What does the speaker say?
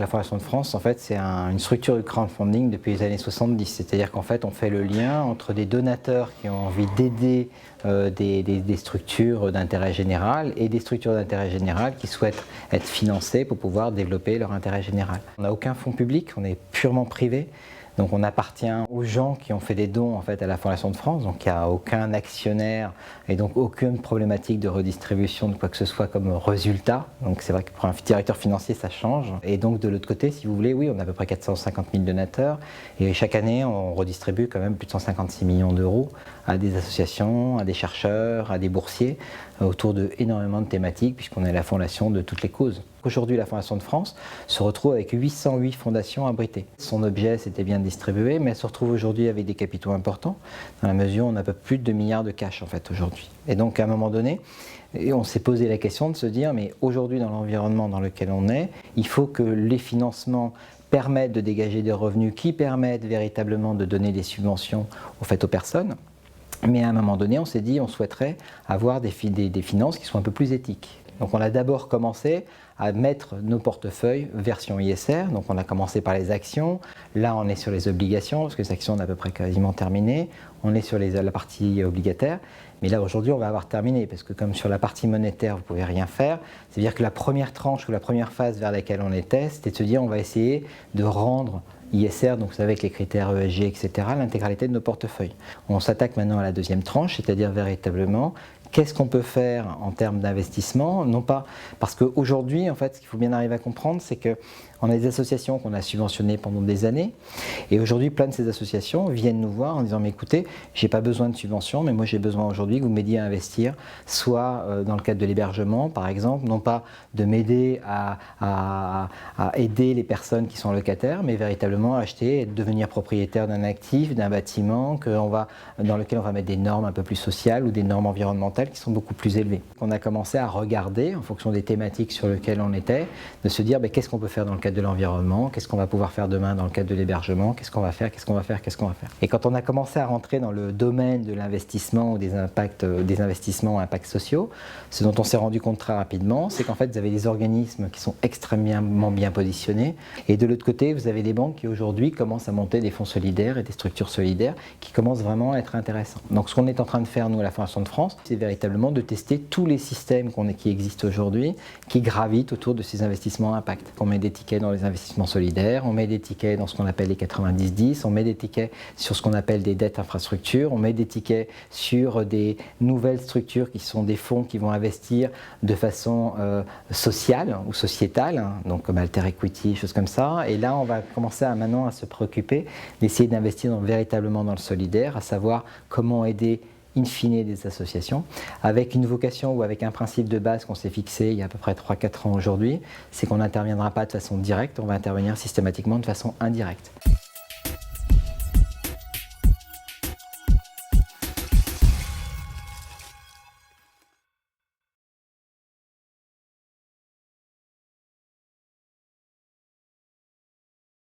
la Fondation de France, en fait, c'est une structure de crowdfunding depuis les années 70. C'est-à-dire qu'en fait, on fait le lien entre des donateurs qui ont envie d'aider des structures d'intérêt général et des structures d'intérêt général qui souhaitent être financées pour pouvoir développer leur intérêt général. On n'a aucun fonds public, on est purement privé. Donc on appartient aux gens qui ont fait des dons en fait, à la Fondation de France, donc il n'y a aucun actionnaire et donc aucune problématique de redistribution de quoi que ce soit comme résultat. Donc c'est vrai que pour un directeur financier ça change. Et donc de l'autre côté, si vous voulez, oui, on a à peu près 450 000 donateurs et chaque année on redistribue quand même plus de 156 millions d'euros à des associations, à des chercheurs, à des boursiers autour de énormément de thématiques puisqu'on est la fondation de toutes les causes. Aujourd'hui, la Fondation de France se retrouve avec 808 fondations abritées. Son objet, c'était bien distribué, mais elle se retrouve aujourd'hui avec des capitaux importants, dans la mesure où on a un peu plus de 2 milliards de cash en fait aujourd'hui. Et donc à un moment donné, on s'est posé la question de se dire, mais aujourd'hui dans l'environnement dans lequel on est, il faut que les financements permettent de dégager des revenus qui permettent véritablement de donner des subventions aux personnes. Mais à un moment donné, on s'est dit, on souhaiterait avoir des finances qui sont un peu plus éthiques. Donc on a d'abord commencé à mettre nos portefeuilles version ISR, donc on a commencé par les actions, là on est sur les obligations, parce que les actions on a à peu près quasiment terminé, on est sur la partie obligataire, mais là aujourd'hui on va avoir terminé, parce que comme sur la partie monétaire vous ne pouvez rien faire, c'est-à-dire que la première tranche ou la première phase vers laquelle on était, c'était de se dire on va essayer de rendre ISR, donc vous savez avec les critères ESG, etc., l'intégralité de nos portefeuilles. On s'attaque maintenant à la deuxième tranche, c'est-à-dire véritablement qu'est-ce qu'on peut faire en termes d'investissement, non pas parce qu'aujourd'hui, en fait, ce qu'il faut bien arriver à comprendre, c'est qu'on a des associations qu'on a subventionnées pendant des années, et aujourd'hui, plein de ces associations viennent nous voir en disant, mais écoutez, j'ai pas besoin de subvention, mais moi j'ai besoin aujourd'hui que vous m'aidiez à investir, soit dans le cadre de l'hébergement, par exemple, non pas de m'aider à aider les personnes qui sont locataires, mais véritablement acheter et devenir propriétaire d'un actif, d'un bâtiment, dans lequel on va mettre des normes un peu plus sociales ou des normes environnementales qui sont beaucoup plus élevées. On a commencé à regarder, en fonction des thématiques sur lesquelles on était, de se dire qu'est-ce qu'on peut faire dans le cadre de l'environnement, qu'est-ce qu'on va pouvoir faire demain dans le cadre de l'hébergement, qu'est-ce qu'on va faire. Et quand on a commencé à rentrer dans le domaine de l'investissement ou des investissements à impact sociaux, ce dont on s'est rendu compte très rapidement, c'est qu'en fait vous avez des organismes qui sont extrêmement bien positionnés, et de l'autre côté vous avez des banques qui aujourd'hui commencent à monter des fonds solidaires et des structures solidaires qui commencent vraiment à être intéressants. Donc ce qu'on est en train de faire nous à la Fondation de France, c'est véritablement de tester tous les systèmes qui existent aujourd'hui, qui gravitent autour de ces investissements à impact. On met des tickets dans les investissements solidaires, on met des tickets dans ce qu'on appelle les 90-10, on met des tickets sur ce qu'on appelle des dettes infrastructures, on met des tickets sur des nouvelles structures qui sont des fonds qui vont investir de façon sociale ou sociétale, donc comme Alter Equity, choses comme ça. Et là, on va commencer maintenant à se préoccuper d'essayer d'investir véritablement dans le solidaire, à savoir comment aider in fine des associations, avec une vocation ou avec un principe de base qu'on s'est fixé il y a à peu près 3-4 ans aujourd'hui, c'est qu'on n'interviendra pas de façon directe, on va intervenir systématiquement de façon indirecte.